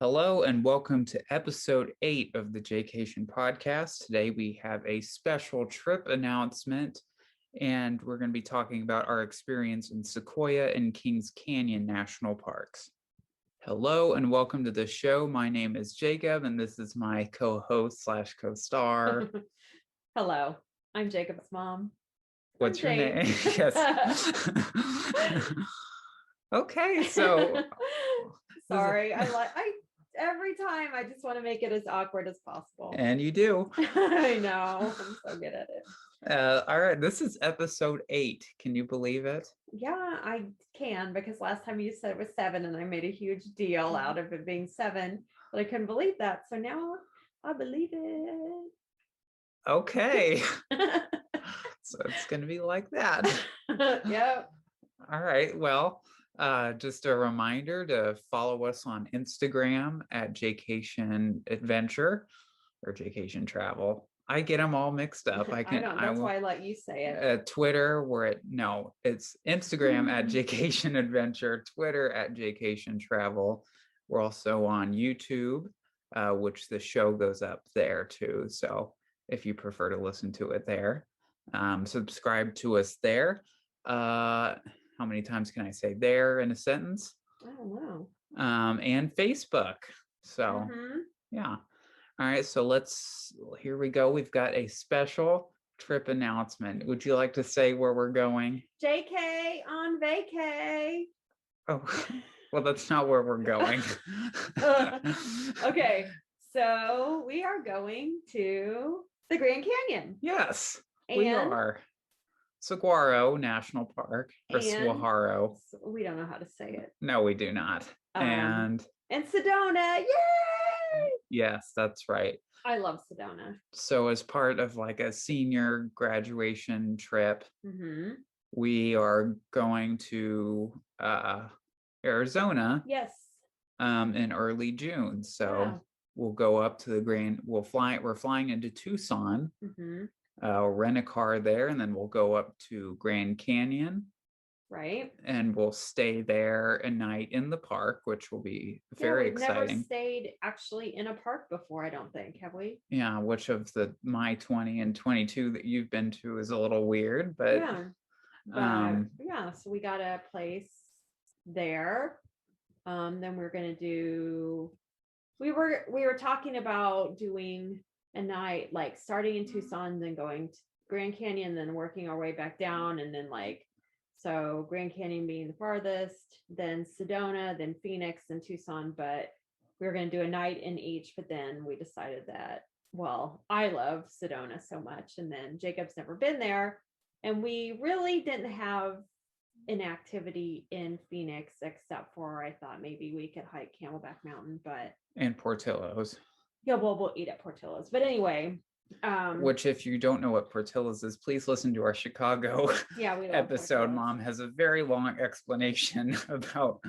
Hello and welcome to episode 8 of the Jacation Podcast. Today we have a special trip announcement, and we're going to be talking about our experience in Sequoia and Kings Canyon National Parks. Hello and welcome to the show. My name is Jacob, and this is my co-host slash co-star. Hello, I'm Jacob's mom. What's your name? Yes. Okay, so sorry, every time I just want to make it as awkward as possible. And you do. I know. I'm so good at it. All right, this is episode 8. Can you believe it? Yeah, I can, because last time you said it was 7 and I made a huge deal out of it being 7, but I couldn't believe that. So now I believe it. Okay. So it's going to be like that. Yep. All right. Well, just a reminder to follow us on Instagram at Jacation Adventure or Jacation Travel. I get them all mixed up. I know. That's why I let you say it. Twitter, it's Instagram at Jacation Adventure, Twitter at Jacation Travel. We're also on YouTube, which the show goes up there too. So if you prefer to listen to it there, subscribe to us there. How many times can I say there in a sentence? I don't know. And Facebook. So yeah. All right. So here we go. We've got a special trip announcement. Would you like to say where we're going? JK on vacay. Oh, well, that's not where we're going. Okay. So we are going to the Grand Canyon. Yes, we are. Saguaro National Park, or Saguaro. We don't know how to say it. No, we do not. And Sedona, yay! Yes, that's right. I love Sedona. So as part of like a senior graduation trip, we are going to Arizona. Yes. In early June. So we'll go up to we're flying into Tucson. Rent a car there, and then we'll go up to Grand Canyon. Right. And we'll stay there a night in the park, which will be very exciting. We've never stayed actually in a park before, I don't think, have we? Yeah, which of my 20 and 22 that you've been to is a little weird, but so we got a place there. Then we're gonna do. We were talking about doing a night like starting in Tucson, then going to Grand Canyon, then working our way back down, and then so Grand Canyon being the farthest, then Sedona, then Phoenix, and Tucson. But we were going to do a night in each, but then we decided that, well, I love Sedona so much, and then Jacob's never been there, and we really didn't have an activity in Phoenix except for, I thought maybe we could hike Camelback Mountain, and Portillo's. Yeah, well, we'll eat at Portillo's. But anyway, which, if you don't know what Portillo's is, please listen to our Chicago episode. Portillo's. Mom has a very long explanation about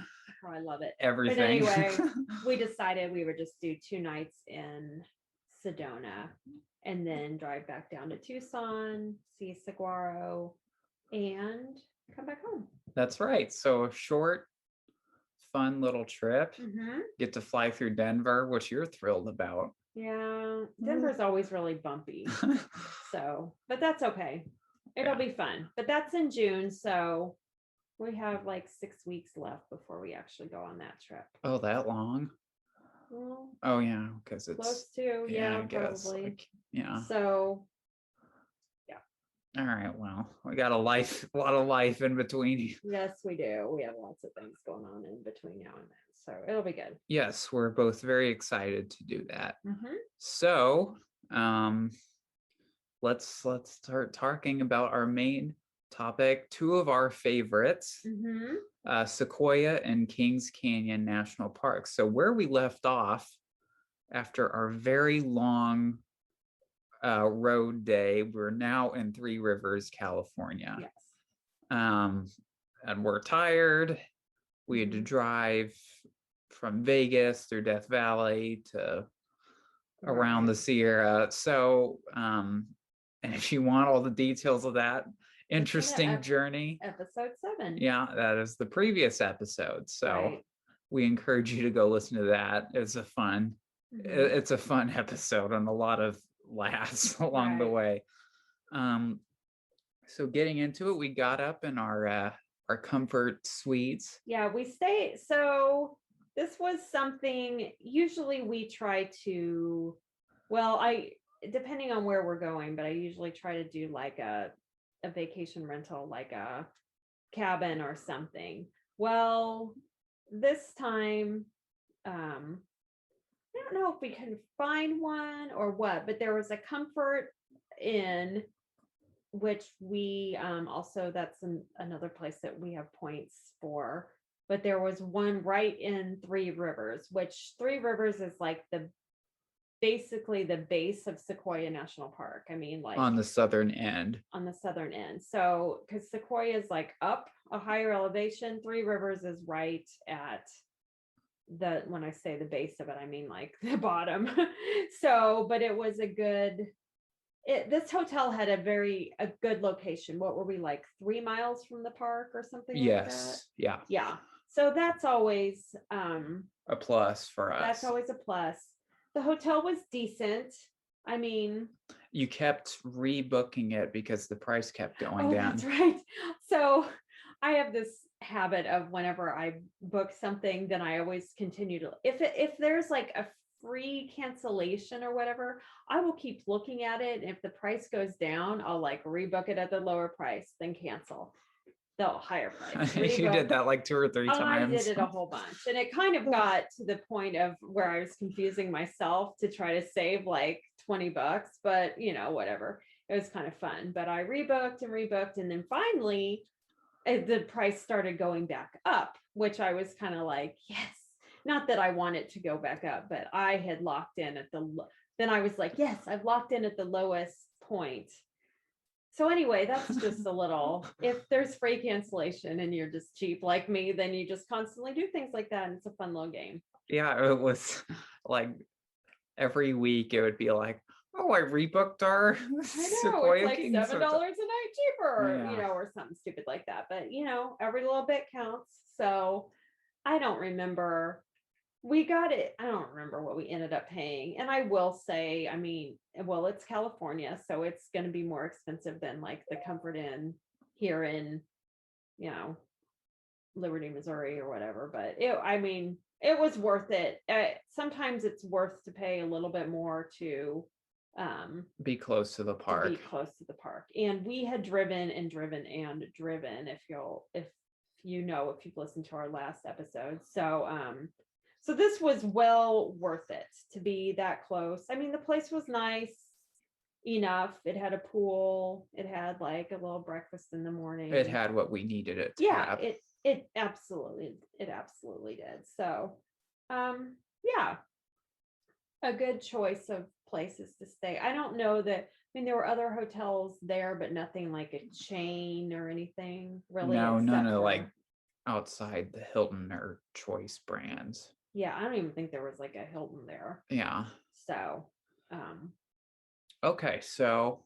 I love it. Everything. But anyway, we decided we would just do 2 nights in Sedona and then drive back down to Tucson, see Saguaro, and come back home. That's right. So a short, fun little trip. Get to fly through Denver, which you're thrilled about. Yeah, Denver's always really bumpy. But that's okay. It'll be fun. But that's in June, so we have 6 weeks left before we actually go on that trip. Oh, that long? Well, oh yeah, because it's close to. Yeah, I guess, probably. Yeah. So all right, well, we got a lot of life in between. Yes, we do. We have lots of things going on in between now and then, so it'll be good. Yes, we're both very excited to do that. So let's start talking about our main topic. 2 of our favorites, Sequoia and Kings Canyon National Parks. So where we left off after our very long road day, we're now in Three Rivers, California. Yes. And we're tired. We had to drive from Vegas through Death Valley to around the Sierra. So and if you want all the details of that interesting journey, episode 7. Yeah, that is the previous episode. So we encourage you to go listen to that. It's a fun episode and a lot of laughs along the Right. way. So getting into it, we got up in our comfort suites. Yeah, we stay. So this was something, usually we try to, well, depending on where we're going, but I usually try to do like a vacation rental, like a cabin or something. Well, this time, I don't know if we can find one or what, but there was a comfort inn, which we also, that's another place that we have points for. But there was one right in Three Rivers, which Three Rivers is like basically the base of Sequoia National Park. I mean, like on the southern end. On the southern end. So because Sequoia is like up a higher elevation, Three Rivers is right at when I say the base of it, I mean like the bottom. So, but it was this hotel had a good location. What were we, like 3 miles from the park or something like that? Yes. Yeah. Yeah. So that's always a plus for us. That's always a plus. The hotel was decent. I mean, you kept rebooking it because the price kept going down. That's right. So I have this habit of whenever I book something, then I always continue to, if there's like a free cancellation or whatever, I will keep looking at it. And if the price goes down, I'll like rebook it at the lower price, then cancel the higher price. You did that like 2 or 3 times. I did it a whole bunch. And it kind of got to the point of where I was confusing myself to try to save like $20, but whatever. It was kind of fun. But I rebooked, and then finally the price started going back up, which I was kind of like, yes. Not that I want it to go back up, but I had locked in at then I was like, yes, I've locked in at the lowest point. So anyway, that's just a little, if there's free cancellation and you're just cheap like me, then you just constantly do things like that. And it's a fun little game. Yeah, it was like every week it would be like, oh, I rebooked our Sequoia it's like Kings $7 a night cheaper, or something stupid like that. But every little bit counts. So I don't remember. We got it. I don't remember what we ended up paying. And I will say, I mean, well, it's California, so it's going to be more expensive than like the Comfort Inn here in, Liberty, Missouri or whatever. But it was worth it. Sometimes it's worth to pay a little bit more to be close to the park. And we had driven. If you've listened to our last episode. So this was well worth it to be that close. I mean, the place was nice enough. It had a pool. It had like a little breakfast in the morning. It had what we needed it to have. It absolutely did. So, yeah, a good choice of places to stay. I don't know that. I mean, there were other hotels there, but nothing like a chain or anything really. No, none of like outside the Hilton or Choice brands. Yeah, I don't even think there was like a Hilton there. Yeah. So, okay, so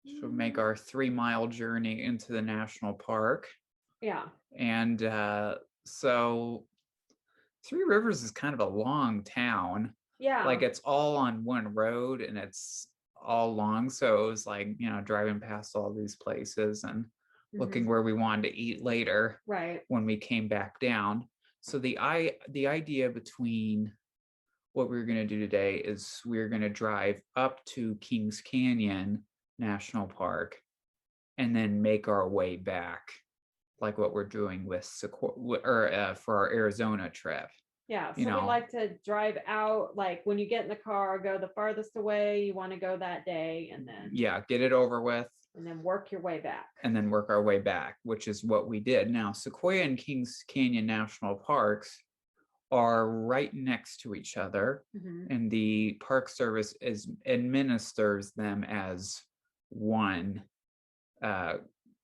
make our 3-mile journey into the national park. Yeah. And so Three Rivers is kind of a long town. Yeah. Like it's all on one road and it's all long. So it was like, driving past all these places and looking where we wanted to eat later. Right. When we came back down. So the idea between what we're going to do today is we're going to drive up to Kings Canyon National Park and then make our way back, like what we're doing with Sequoia for our Arizona trip. Yeah, so we like to drive out, like when you get in the car, go the farthest away you want to go that day, and then get it over with. And then work your way back. And then work our way back, which is what we did. Now, Sequoia and Kings Canyon National Parks are right next to each other, and the Park Service administers them as one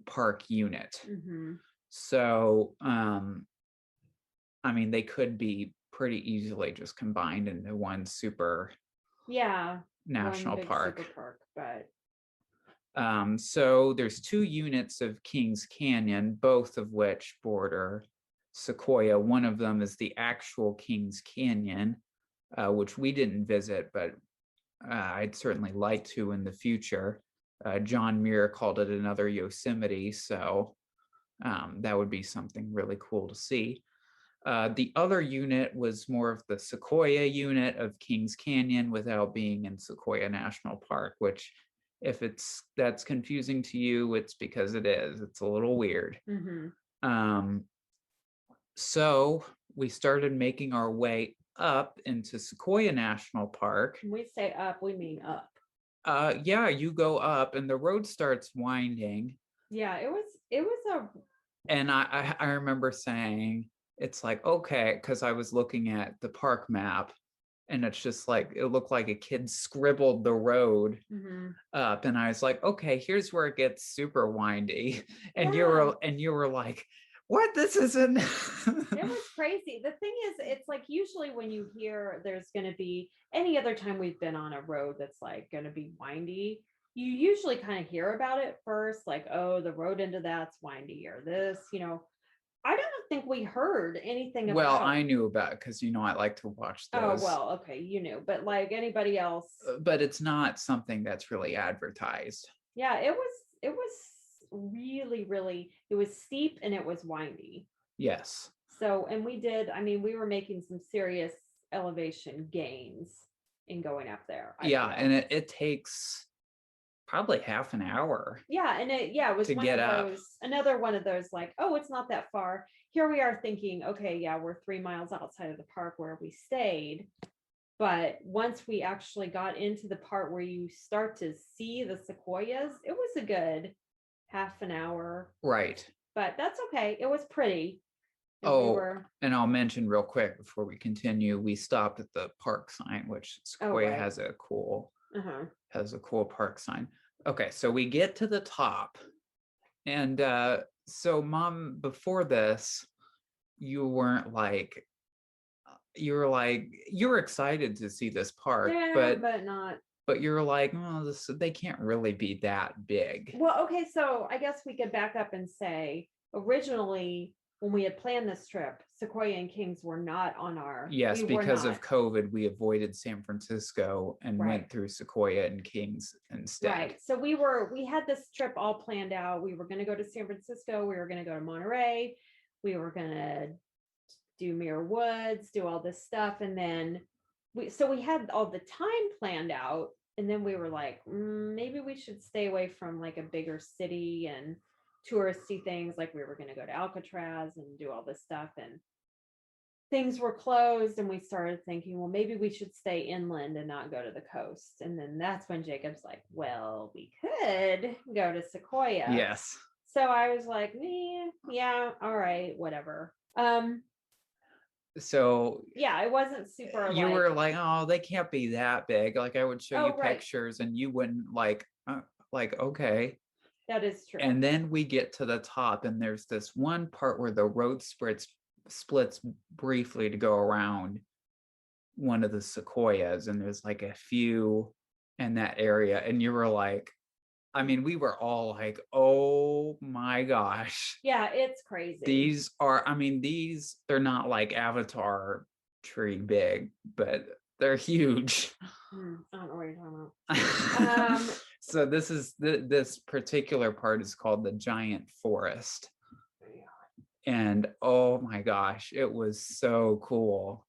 park unit. So, I mean, they could be pretty easily just combined into one super national park. Super park, but so there's 2 units of Kings Canyon, both of which border Sequoia. One of them is the actual Kings Canyon, which we didn't visit, but I'd certainly like to in the future. John Muir called it another Yosemite, so that would be something really cool to see. The other unit was more of the Sequoia unit of Kings Canyon without being in Sequoia National Park, which if that's confusing to you, it's because it is. It's a little weird. So we started making our way up into Sequoia National Park. When we say up, we mean up. Yeah, you go up and the road starts winding. Yeah, it was and I remember saying, it's like, okay, because I was looking at the park map and it's just like, it looked like a kid scribbled the road up, and I was like, okay, here's where it gets super windy. And you were like, what? This isn't. It was crazy. The thing is, it's like usually when you hear there's going to be any other time we've been on a road that's like going to be windy, you usually kind of hear about it first, like, oh, the road into that's windy or this, I don't think we heard anything well, about. I knew about it because I like to watch those. Oh, well, okay, but like anybody else. But it's not something that's really advertised. Yeah, it was really, really, it was steep and it was windy. Yes. So, and we were making some serious elevation gains in going up there. And it takes probably half an hour. Yeah, and it was to get up. Another one of those like, oh, it's not that far. Here we are thinking, okay, yeah, we're 3 miles outside of the park where we stayed. But once we actually got into the part where you start to see the sequoias, it was a good half an hour. Right. But that's okay. It was pretty. And I'll mention real quick before we continue, we stopped at the park sign, which Sequoia has a cool park sign. Okay, so we get to the top, and so Mom, before this, you were excited to see this park, but not. But you're like, oh, they can't really be that big. Well, okay, so I guess we could back up and say originally, when we had planned this trip, Sequoia and Kings were not on our. Yes, because of COVID, we avoided San Francisco and went through Sequoia and Kings instead. Right. So we had this trip all planned out. We were going to go to San Francisco. We were going to go to Monterey. We were going to do Muir Woods, do all this stuff. And then we had all the time planned out. And then we were like, maybe we should stay away from like a bigger city and touristy things, like we were going to go to Alcatraz and do all this stuff, and things were closed, and we started thinking, well, maybe we should stay inland and not go to the coast. And then that's when Jacob's like, well, we could go to Sequoia. Yes. So I was like, yeah, all right, whatever. So yeah, it wasn't super. You were like, oh, they can't be that big. Like I would show you pictures and you wouldn't like, okay. That is true. And then we get to the top, and there's this one part where the road splits briefly to go around one of the sequoias, and there's like a few in that area. And you were like, we were all like, oh my gosh. Yeah, it's crazy. They're not like Avatar tree big, but they're huge. I don't know what you're talking about. So this particular part is called the Giant Forest. And oh my gosh, it was so cool.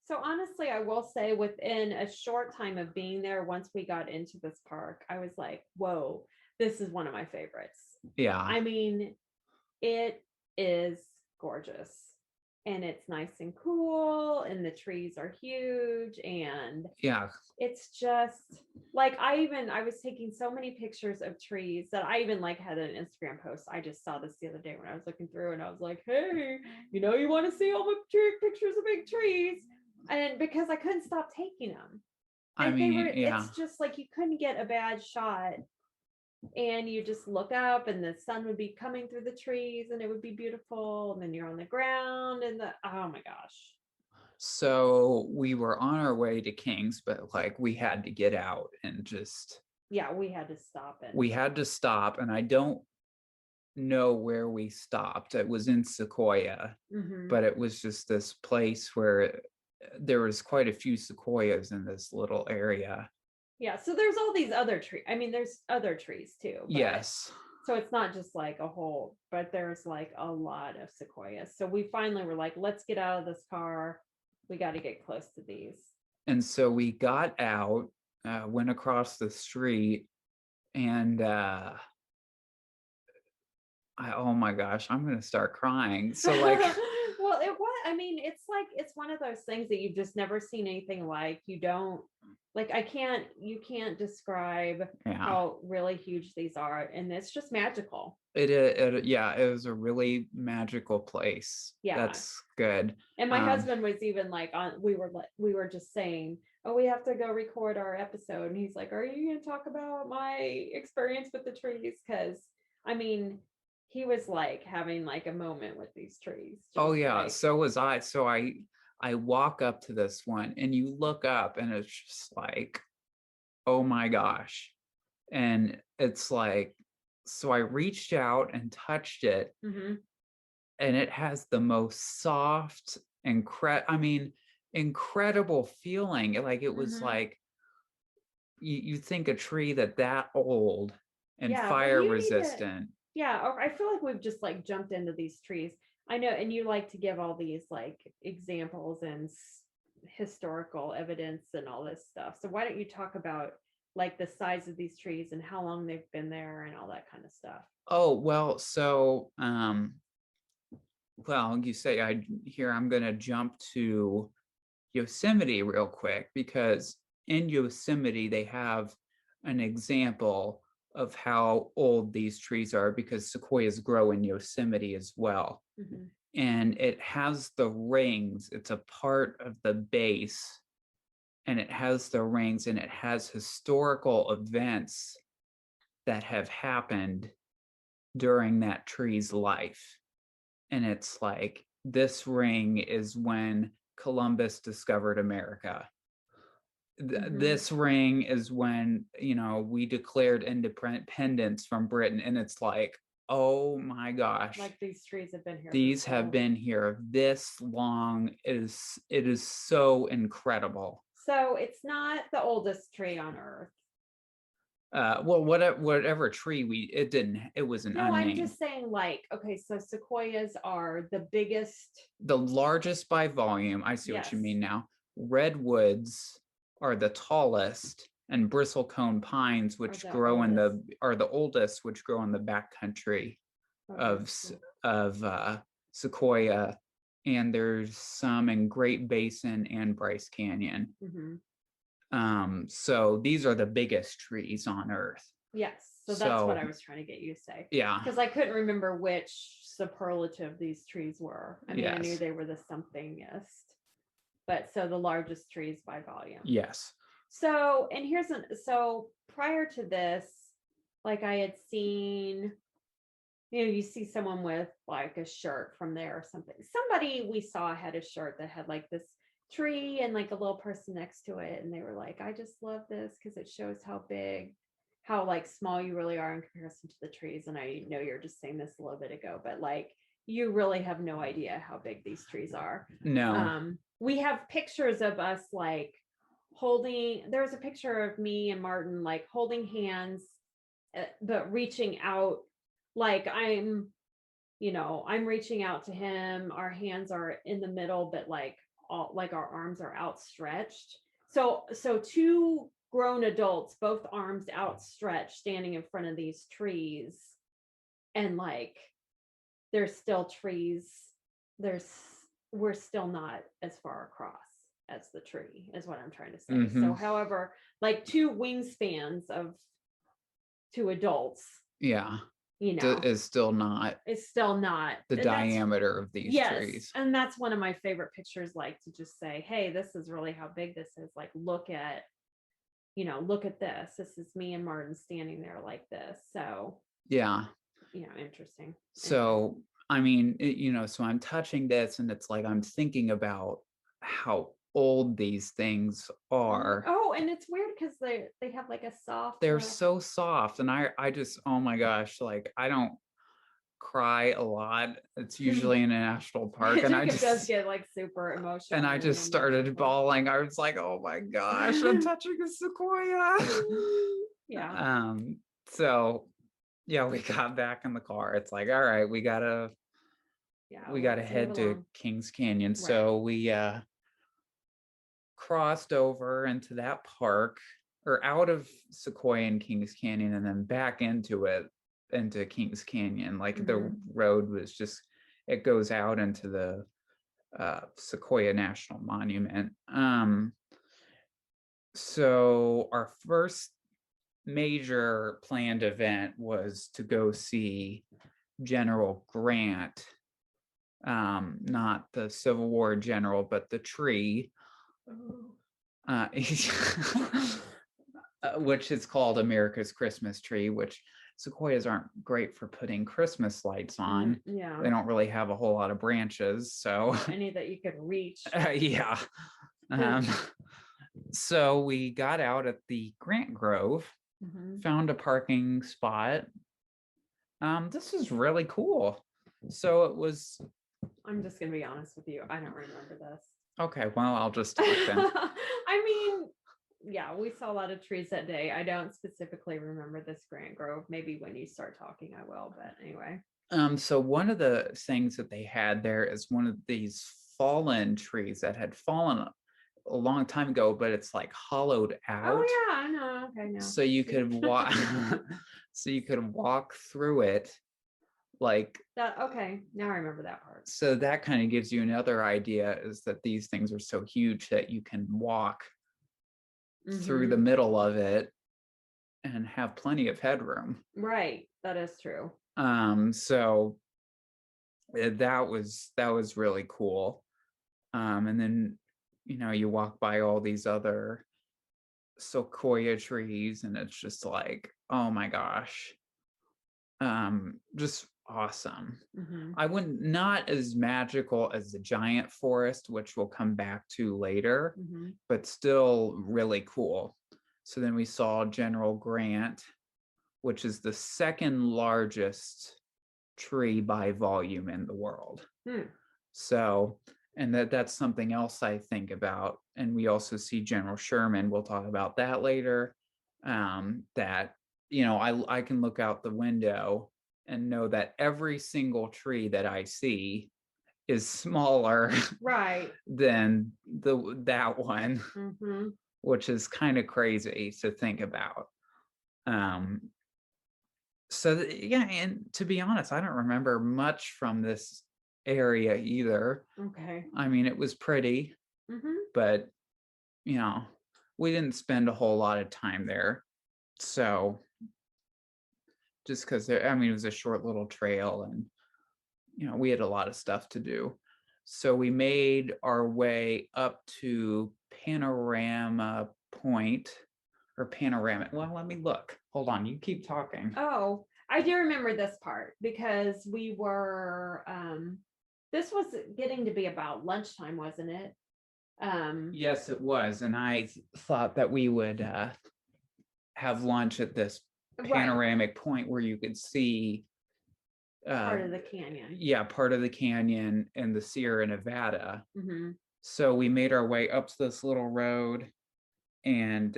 So honestly, I will say within a short time of being there, once we got into this park, I was like, whoa, this is one of my favorites. Yeah. It is gorgeous. And it's nice and cool, and the trees are huge, and it's just like I was taking so many pictures of trees that I even like had an Instagram post. I just saw this the other day when I was looking through, and I was like, hey, you want to see all the pictures of big trees? And because I couldn't stop taking them. It's just like you couldn't get a bad shot. And you just look up and the sun would be coming through the trees and it would be beautiful. And then you're on the ground and oh my gosh. So we were on our way to Kings, but like we had to get out and just. Yeah, we had to stop it. We had to stop. And know where we stopped. It was in Sequoia, Mm-hmm. but it was just this place where there was quite a few sequoias in this little area. Yeah, so there's all these other trees. I mean, there's other trees too, but Yes. so it's not just like a whole, but there's like a lot of sequoias. So we finally were like, let's get out of this car. We got to get close to these. And so we got out, went across the street, and oh my gosh, I'm gonna start crying. So like, Well, it was, I mean, it's like, it's one of those things that you've just never seen anything like. You don't, like, you can't describe yeah, how really huge these are. And it's just magical. yeah, it was a really magical place. Yeah. That's good. And my husband was even like, we were just saying, oh, we have to go record our episode. And he's like, are you going to talk about my experience with the trees? Because I mean, he was like having like a moment with these trees. Oh yeah, like, so was I. So I walk up to this one and you look up and it's just like, oh my gosh. And it's like, so I reached out and touched it, mm-hmm. and it has the most soft, incredible feeling. Like it was Mm-hmm. like you think a tree that old and Yeah, fire resistant. Yeah, I feel like we've just like jumped into these trees. I know, and you like to give all these like examples and historical evidence and all this stuff. So why don't you talk about like the size of these trees and how long they've been there and all that kind of stuff? Oh, well, so well, you say I'm gonna jump to Yosemite real quick, because in Yosemite they have an example of how old these trees are, because sequoias grow in Yosemite as well. Mm-hmm. And it has the rings, it's a part of the base, and it has the rings, and it has historical events that have happened during that tree's life. And it's like, this ring is when Columbus discovered America. Mm-hmm. This ring is when, we declared independence from Britain. And it's like, oh my gosh, like these trees have been here. These have been here this long. It is so incredible. So it's not the oldest tree on Earth. Well, whatever tree it was an unnamed. I'm just saying, like, okay, so sequoias are the biggest, the largest by volume. I see what you mean now. Redwoods are the tallest, and bristlecone pines, which grow are the oldest, which grow in the backcountry of Sequoia, and there's some in Great Basin and Bryce Canyon. Mm-hmm. So these are the biggest trees on Earth. Yes, so that's what I was trying to get you to say. Yeah, because I couldn't remember which superlative these trees were. I mean, yes. I knew they were the somethingest, but so the largest trees by volume. Yes. So, and so prior to this, like I had seen, you see someone with like a shirt from there or something. Somebody we saw had a shirt that had like this tree and like a little person next to it. And they were like, I just love this because it shows how like small you really are in comparison to the trees. And I know you're just saying this a little bit ago, but like, you really have no idea how big these trees are. No. We have pictures of us like there was a picture of me and Martin like holding hands, but reaching out, like I'm reaching out to him. Our hands are in the middle, but like our arms are outstretched. So two grown adults, both arms outstretched, standing in front of these trees, and like there's still trees. We're still not as far across as the tree, is what I'm trying to say. Mm-hmm. So however, like two wingspans of two adults. Yeah. Is still not the diameter of these trees. And that's one of my favorite pictures, like to just say, hey, this is really how big this is. Like, look at this. This is me and Martin standing there like this. So yeah, interesting. So I mean, so I'm touching this and it's like I'm thinking about how old these things are. Oh, and it's weird because they have like a soft, they're so soft, and I just, oh my gosh, like I don't cry a lot. It's usually in a national park, and I Jacob does just get like super emotional. and I just started bawling. I was like, "Oh my gosh, I'm touching a sequoia." Yeah. So yeah, we got back in the car. It's like, all right, we gotta Let's head move to along. Kings Canyon. Right. So we crossed over into that park, or out of Sequoia and Kings Canyon, and then back into Kings Canyon. Like the road was just, it goes out into the Sequoia National Monument. So our first major planned event was to go see General Grant, not the Civil War general, but the tree, which is called America's Christmas tree, which sequoias aren't great for putting Christmas lights on. Yeah. They don't really have a whole lot of branches, so any that you could reach. yeah. So we got out at the Grant Grove, found a parking spot. This is really cool. So it was. I'm just gonna be honest with you. I don't remember this. Okay, well, I'll just talk then. I mean, yeah, we saw a lot of trees that day. I don't specifically remember this Grant Grove. Maybe when you start talking, I will. But anyway. So one of the things that they had there is one of these fallen trees that had fallen a long time ago, but it's like hollowed out. Oh yeah, I know. Okay, now. So you could walk. So you could walk through it, like that. Okay, now I remember that part. So that kind of gives you another idea, is that these things are so huge that you can walk through the middle of it and have plenty of headroom. Right, that is true. So that was really cool. And then you walk by all these other sequoia trees, and it's just like, oh my gosh, just awesome. I wouldn't, not as magical as the giant forest, which we'll come back to later, but still really cool. So then we saw General Grant, which is the second largest tree by volume in the world. So, and that's something else I think about. And we also see General Sherman. We'll talk about that later. That I can look out the window and know that every single tree that I see is smaller, right, than that one, which is kind of crazy to think about. So yeah, and to be honest, I don't remember much from this area either. Okay. I mean, it was pretty, but we didn't spend a whole lot of time there. So just because it was a short little trail, and we had a lot of stuff to do. So we made our way up to Panorama Point, or Panorama. Well, let me look. Hold on, you keep talking. Oh, I do remember this part because we were this was getting to be about lunchtime, wasn't it? Yes, it was. And I thought that we would have lunch at this panoramic point where you could see part of the canyon. Yeah, part of the canyon and the Sierra Nevada. So we made our way up to this little road, and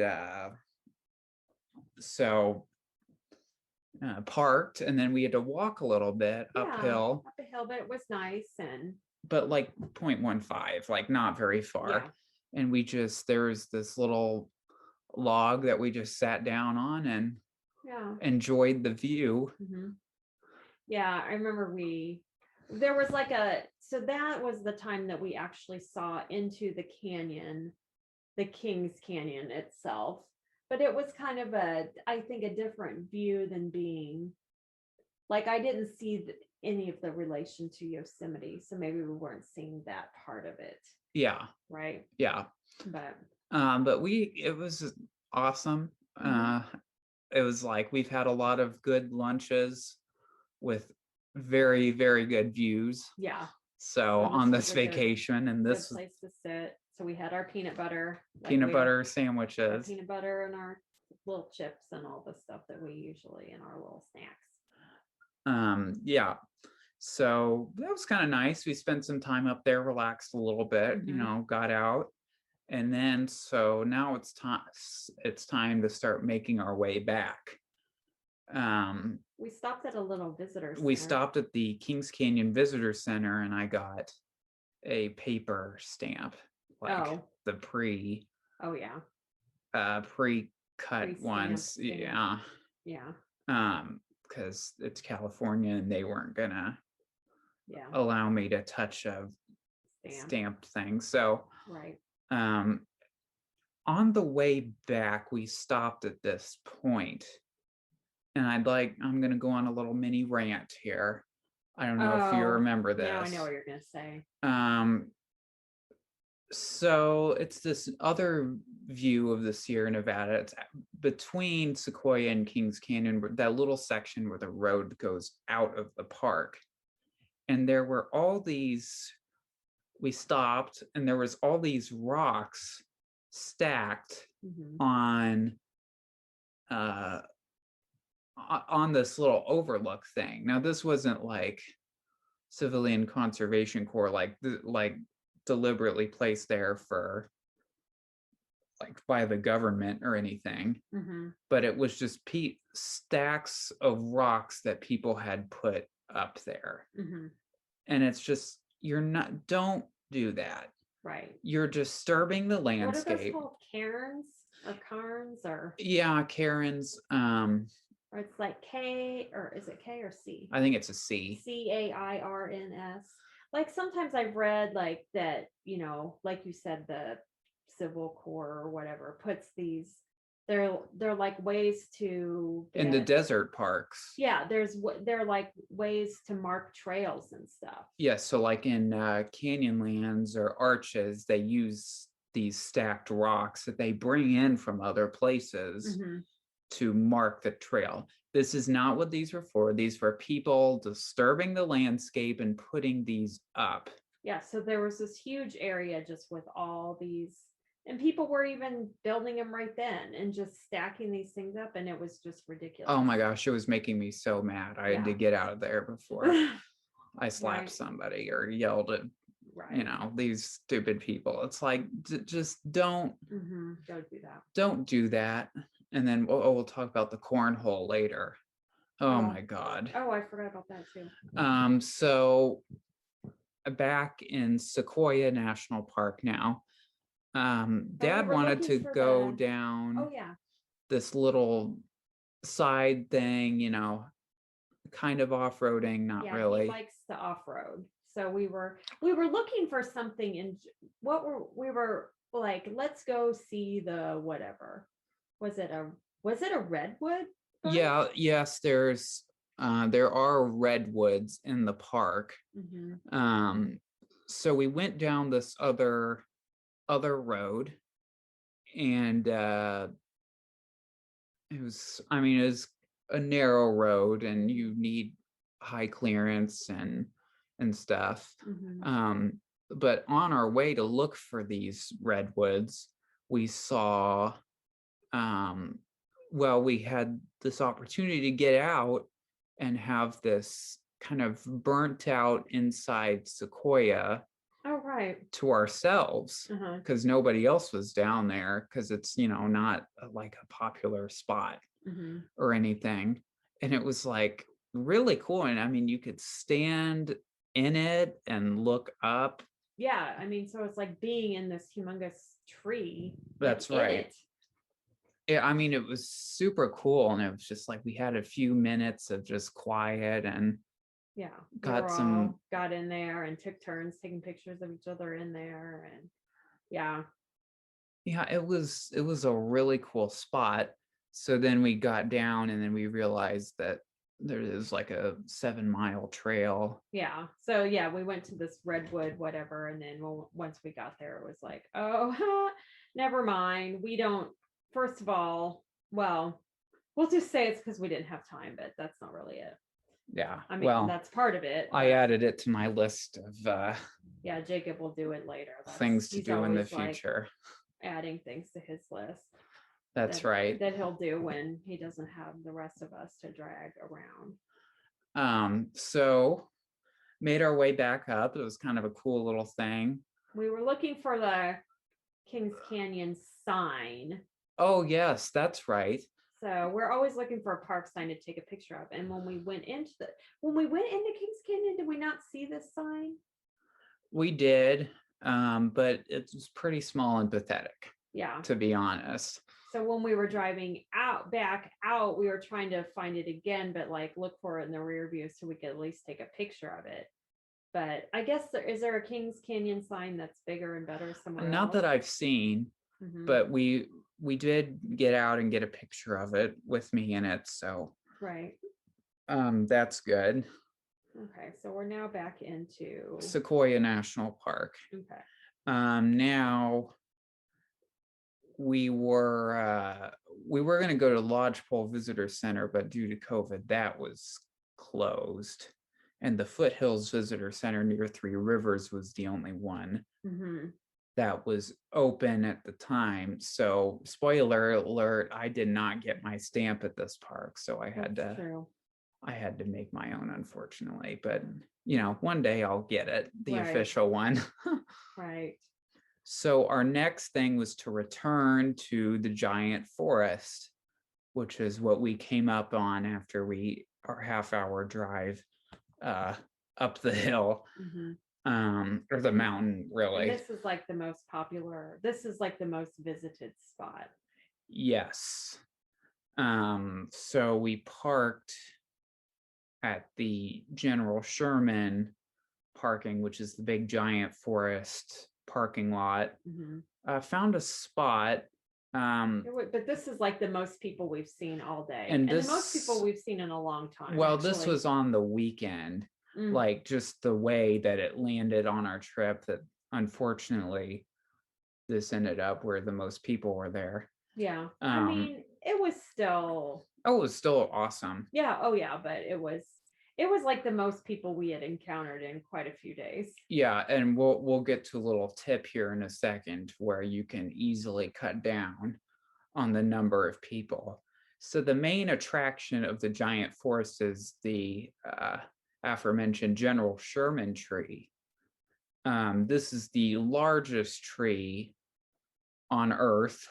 parked, and then we had to walk a little bit uphill. Up a hill, but it was nice, but like 0.15, like not very far. And there was this little log that we just sat down on and enjoyed the view. Yeah, I remember there was so that was the time that we actually saw into the canyon, the Kings Canyon itself. But it was kind of I think a different view than being, like, I didn't see any of the relation to Yosemite. So maybe we weren't seeing that part of it. Yeah. Right. Yeah. But it was awesome. It was like, we've had a lot of good lunches with very, very good views. Yeah. So on this vacation, and this good place to sit. So we had our peanut butter sandwiches, peanut butter, and our little chips and all the stuff that we usually in our little snacks. Yeah. So that was kind of nice. We spent some time up there, relaxed a little bit, got out. And then so now it's time to start making our way back. We stopped at a little visitor center. We stopped at the Kings Canyon Visitor Center, and I got a paper stamp, like the pre-cut ones. Yeah. Because it's California and they weren't gonna allow me to touch a stamped thing. So on the way back, we stopped at this point, and I'm gonna go on a little mini rant here. I don't know if you remember this. Now I know what you're gonna say. So it's this other view of the Sierra Nevada. It's between Sequoia and Kings Canyon, that little section where the road goes out of the park. And there were we stopped, and there was all these rocks stacked on this little overlook thing. Now, this wasn't like Civilian Conservation Corps, like deliberately placed there for by the government or anything, but it was just stacks of rocks that people had put up there. And it's just, don't do that. Right. You're disturbing the landscape. What are those called? Cairns or Carns or? Yeah, Cairns. Or it's like K, or is it K or C? I think it's a C. CAIRNS. Like sometimes I've read like that, like you said, the Civil Corps or whatever puts these. They're like ways to in the desert parks. Yeah, they're like ways to mark trails and stuff. Yeah, so like in Canyonlands or Arches, they use these stacked rocks that they bring in from other places to mark the trail. This is not what these were for. These were people disturbing the landscape and putting these up. Yeah, so there was this huge area just with all these, and people were even building them right then and just stacking these things up, and it was just ridiculous. Oh my gosh, it was making me so mad. I had to get out of there before I slapped somebody or yelled at these stupid people. It's like, just don't do that. Don't do that. And then we'll talk about the cornhole later. Oh my God. Oh, I forgot about that too. So back in Sequoia National Park now, Dad wanted to go down this little side thing, kind of off-roading, not really. He likes to off-road. So we were looking for something, and we were like, let's go see the whatever. Was it a redwood? Yeah, yes, there are redwoods in the park. So we went down this other road, and it was a narrow road, and you need high clearance and stuff. But on our way to look for these redwoods, we saw we had this opportunity to get out and have this kind of burnt out inside Sequoia to ourselves, because nobody else was down there, because it's not like a popular spot or anything. And it was like really cool, and you could stand in it and look up. Yeah, so it's like being in this humongous tree. That's right. Yeah, it was super cool, and it was just like we had a few minutes of just quiet, and got in there and took turns taking pictures of each other in there, and it was a really cool spot. So then we got down, and then we realized that there is like a 7-mile trail. So we went to this redwood whatever, and then once we got there, it was like, oh, never mind. We don't. First of all, well, we'll just say it's because we didn't have time, but that's not really it. Yeah. That's part of it. I added it to my list of Jacob will do it later. Things to do in the future. Adding things to his list. That's right. That he'll do when he doesn't have the rest of us to drag around. So made our way back up. It was kind of a cool little thing. We were looking for the Kings Canyon sign. Oh, yes, that's right. So we're always looking for a park sign to take a picture of. And when we went into Kings Canyon, did we not see this sign? We did, but it was pretty small and pathetic. Yeah. To be honest. So when we were driving back out, we were trying to find it again, but like look for it in the rear view so we could at least take a picture of it. But I guess is there a Kings Canyon sign that's bigger and better somewhere Not else? that I've seen, but we did get out and get a picture of it with me in it. So right. That's good. Okay, so we're now back into Sequoia National Park. Okay. Now we were going to go to Lodgepole Visitor Center, but due to COVID, that was closed. And the Foothills Visitor Center near Three Rivers was the only one that was open at the time. So, spoiler alert, I did not get my stamp at this park, so I had to make my own, unfortunately. But one day I'll get it, the official one. Right. So our next thing was to return to the giant forest, which is what we came up on after our half-hour drive up the hill, or the mountain, really. And this is like the most popular. This is like the most visited spot. Yes. So we parked at the General Sherman parking, which is the big giant forest parking lot. Found a spot. But this is like the most people we've seen all day, and the most people we've seen in a long time. Well, this was on the weekend, like just the way that it landed on our trip, that unfortunately this ended up where the most people were there. Yeah. I mean, it was still awesome. Yeah. Oh yeah, but it was like the most people we had encountered in quite a few days. Yeah, and we'll get to a little tip here in a second where you can easily cut down on the number of people. So the main attraction of the giant forest is the aforementioned General Sherman tree. This is the largest tree on Earth,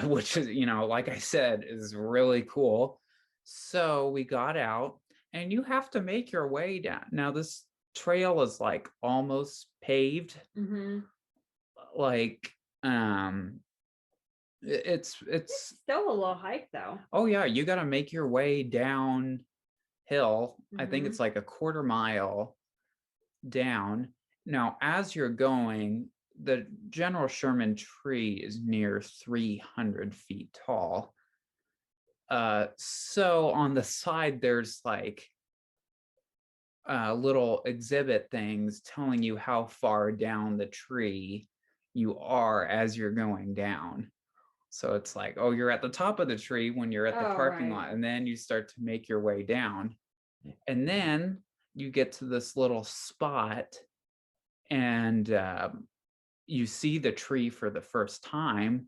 which is, like I said, is really cool. So we got out, and you have to make your way down. Now this trail is like almost paved. Like it's still a little hike though. Oh yeah, you got to make your way downhill. I think it's like a quarter mile down. Now as you're going, the General Sherman tree is near 300 feet tall. So on the side, there's like little exhibit things telling you how far down the tree you are as you're going down. So it's like, oh, you're at the top of the tree when you're at the parking lot, and then you start to make your way down. And then you get to this little spot, and you see the tree for the first time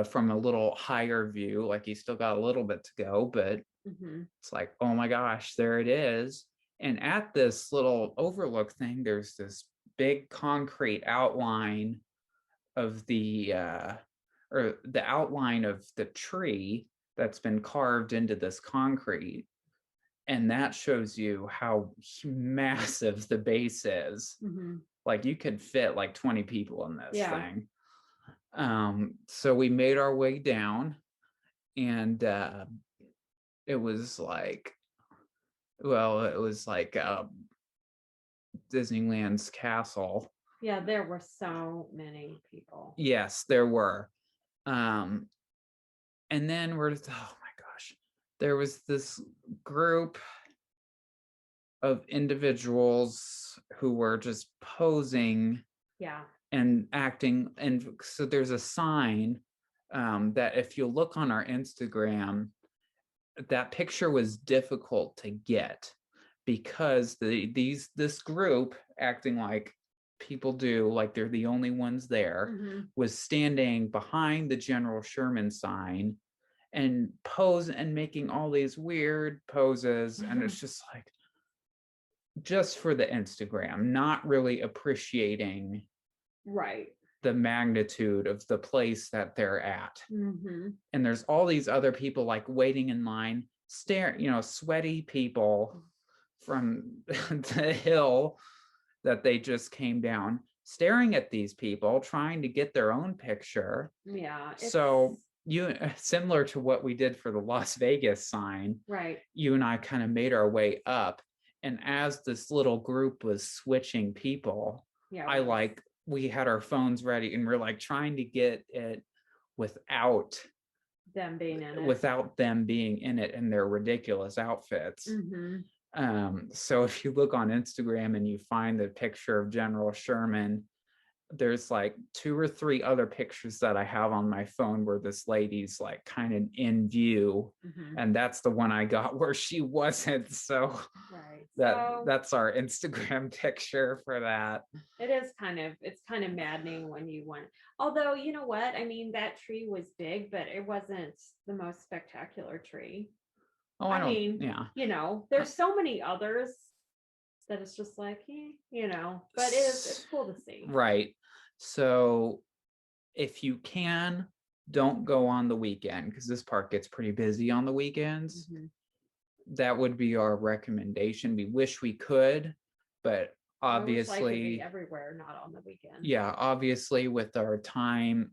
from a little higher view. Like you still got a little bit to go, but it's like, oh my gosh, there it is. And at this little overlook thing, there's this big concrete outline of the outline of the tree that's been carved into this concrete. And that shows you how massive the base is. Like you could fit like 20 people in this thing. So we made our way down, and it was like Disneyland's castle. Yeah, there were so many people. Yes, there were. And then oh my gosh, there was this group of individuals who were just posing. Yeah. And acting. And so there's a sign that if you look on our Instagram, that picture was difficult to get because this group acting like people do, like they're the only ones there, was standing behind the General Sherman sign and pose and making all these weird poses. And it's just like, just for the Instagram, not really appreciating Right. the magnitude of the place that they're at. Mm-hmm. And there's all these other people like waiting in line, sweaty people from the hill that they just came down, staring at these people, trying to get their own picture. Yeah. So similar to what we did for the Las Vegas sign, right. You and I kind of made our way up. And as this little group was switching people, we had our phones ready and we're like trying to get it without them being in it, in their ridiculous outfits. Mm-hmm. So if you look on Instagram and you find the picture of General Sherman, there's like 2 or 3 other pictures that I have on my phone where this lady's like kind of in view. Mm-hmm. And that's the one I got where she wasn't. So that's our Instagram picture for that. It's kind of maddening when you want, although you know what, I mean, that tree was big, but it wasn't the most spectacular tree. Oh, I mean, you know, there's so many others that it's just like, but it's cool to see. Right. So if you can, don't go on the weekend because this park gets pretty busy on the weekends. Mm-hmm. That would be our recommendation. We wish we could, but obviously I wish I could be everywhere, not on the weekend. Yeah, obviously with our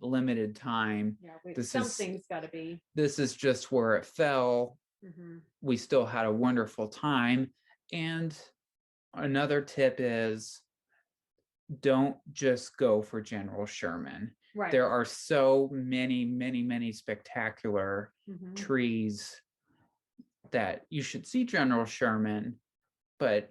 limited time, something's got to be. This is just where it fell. Mm-hmm. We still had a wonderful time. And another tip is don't just go for General Sherman. Right. There are so many spectacular trees that you should see General Sherman, but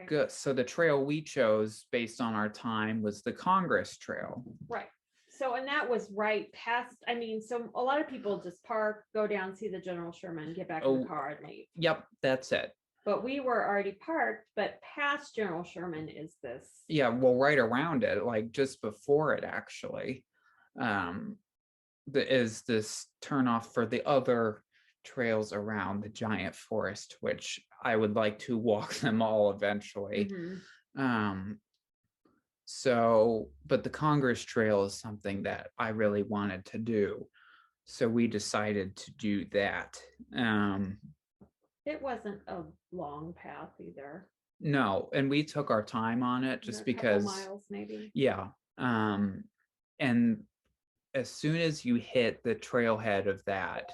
good. So the trail we chose based on our time was the Congress Trail. Right. So, and that was right past, I mean, so a lot of people just park, go down, see the General Sherman, get back in the car and leave. Yep, that's it. But we were already parked, but past General Sherman is this. Yeah, well, right around it, like just before it actually, is this turnoff for the other trails around the giant forest, which I would like to walk them all eventually. Mm-hmm. But the Congress Trail is something that I really wanted to do. So we decided to do that. It wasn't a long path either. No, and we took our time on it just because miles maybe. Yeah. And as soon as you hit the trailhead of that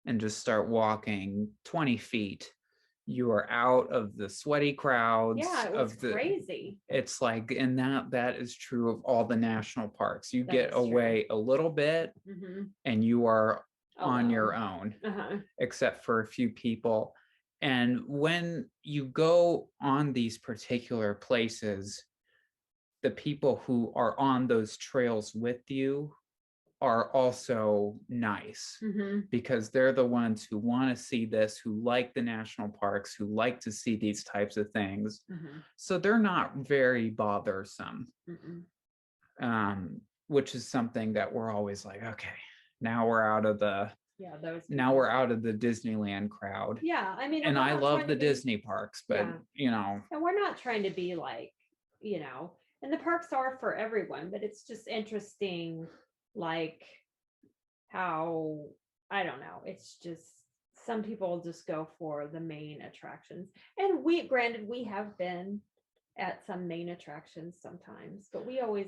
and just start walking 20 feet, you are out of the sweaty crowds. Yeah, it was crazy. It's like, and that is true of all the national parks. You get away a little bit and you are on your own, except for a few people. And when you go on these particular places, the people who are on those trails with you are also nice because they're the ones who want to see this, who like the national parks, who like to see these types of things. So they're not very bothersome, which is something that we're always like, okay, now we're out of the Disneyland crowd. Yeah, I mean, and I love the Disney parks, but and we're not trying to be like, and the parks are for everyone, but it's just interesting, like how, I don't know, it's just some people just go for the main attractions. And we have been at some main attractions sometimes, but we always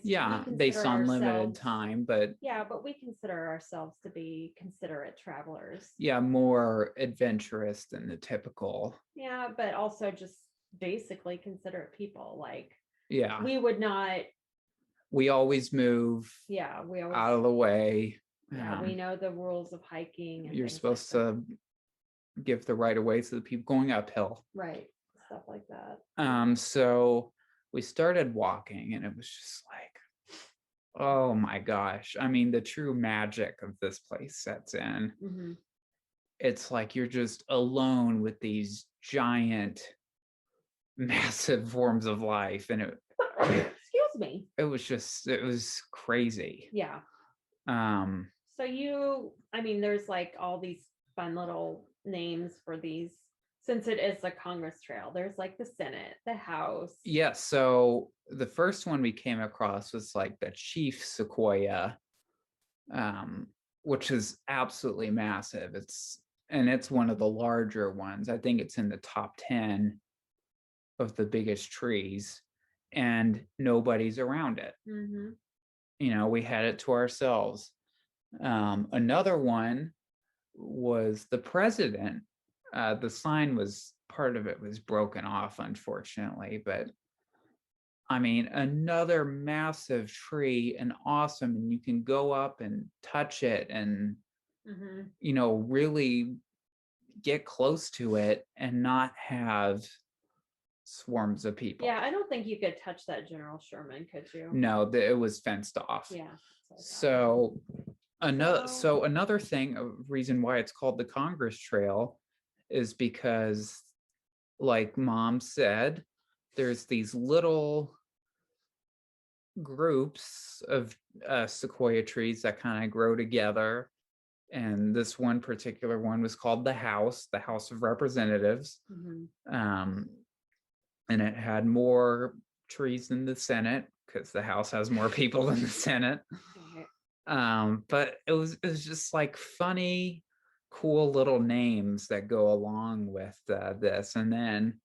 based on limited time, but we consider ourselves to be considerate travelers, more adventurous than the typical, but also just basically considerate people. Like we always move out of the way. We know the rules of hiking and you're supposed to give the right of way to the people going uphill, right? Stuff like that. So we started walking and it was just like, oh my gosh, I mean, the true magic of this place sets in. It's like you're just alone with these giant, massive forms of life, and excuse me, it was crazy. So there's like all these fun little names for these, since it is the Congress Trail. There's like the Senate, the House. Yeah, so the first one we came across was like the Chief Sequoia, which is absolutely massive. It's one of the larger ones. I think it's in the top 10 of the biggest trees, and nobody's around it. Mm-hmm. We had it to ourselves. Another one was the president. The sign was, part of it was broken off, unfortunately, but I mean, another massive tree and awesome, and you can go up and touch it and, really get close to it and not have swarms of people. Yeah, I don't think you could touch that General Sherman, could you? No, it was fenced off. Yeah. So another thing, a reason why it's called the Congress Trail is because, like Mom said, there's these little groups of sequoia trees that kind of grow together. And this one particular one was called the House of Representatives. And it had more trees than the Senate, because the House has more people than the Senate. But it was just like funny, cool little names that go along with this. And then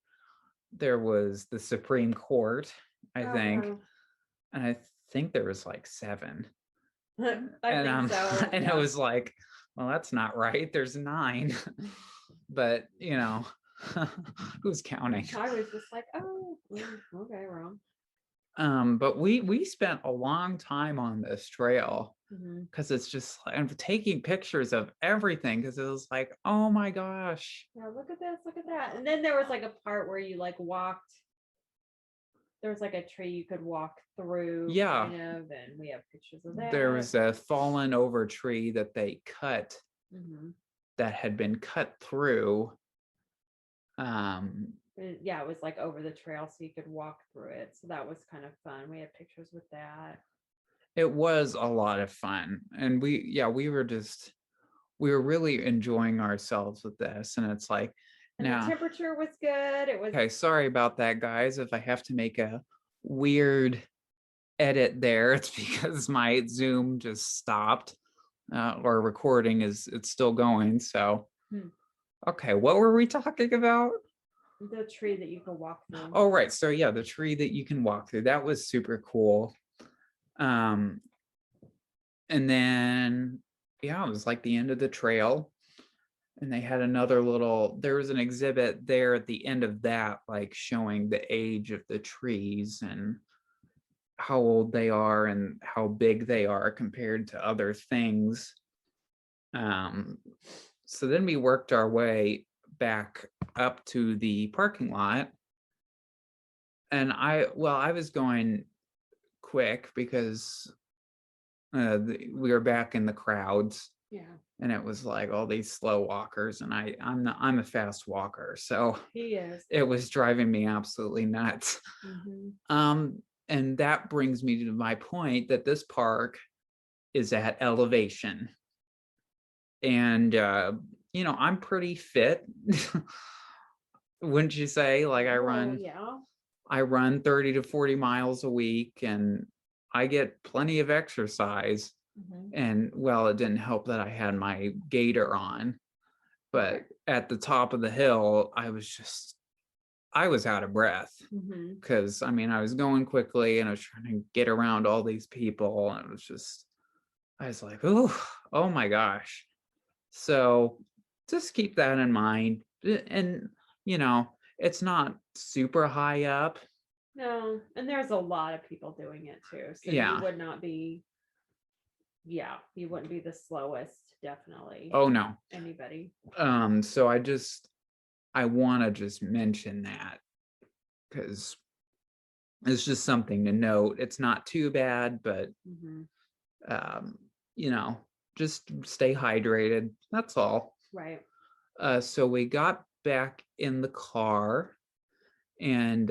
there was the Supreme Court, I think. Wow. And I think there was like 7. I think so. And it was like, well, that's not right. There's 9. But who's counting? I was just like, oh, okay, wrong. But we spent a long time on this trail, because it's just, I'm taking pictures of everything, because it was like, oh my gosh. Yeah, look at this, look at that. And then there was like a part where you like walked. There was like a tree you could walk through, kind of, and we have pictures of that. There was a fallen over tree that they cut, that had been cut through. Yeah, it was like over the trail, so you could walk through it. So that was kind of fun. We had pictures with that. It was a lot of fun, and we were really enjoying ourselves with this. And it's like, and the temperature was good. It was okay. Sorry about that, guys. If I have to make a weird edit there, it's because my Zoom just stopped. Or recording it's still going. So, okay, what were we talking about? The tree that you can walk through. Oh, right. So yeah, the tree that you can walk through. That was super cool. And then, yeah, it was like the end of the trail. And they had there was an exhibit there at the end of that, like showing the age of the trees and how old they are and how big they are compared to other things. So then we worked our way back up to the parking lot, and I was going quick because we were back in the crowds. And it was like all these slow walkers, and I'm a fast walker, so he is. It was driving me absolutely nuts. And that brings me to my point that this park is at elevation. And I'm pretty fit. Wouldn't you say? Like I run 30 to 40 miles a week, and I get plenty of exercise. And well, it didn't help that I had my gaiter on, but at the top of the hill, I was out of breath, because I was going quickly and I was trying to get around all these people, and I was like, oh my gosh. So just keep that in mind. And it's not super high up. No, and there's a lot of people doing it too, so you would not be you wouldn't be the slowest, definitely. Oh no, anybody. So I want to just mention that, because it's just something to note. It's not too bad, but just stay hydrated. That's all. Right. So we got back in the car, and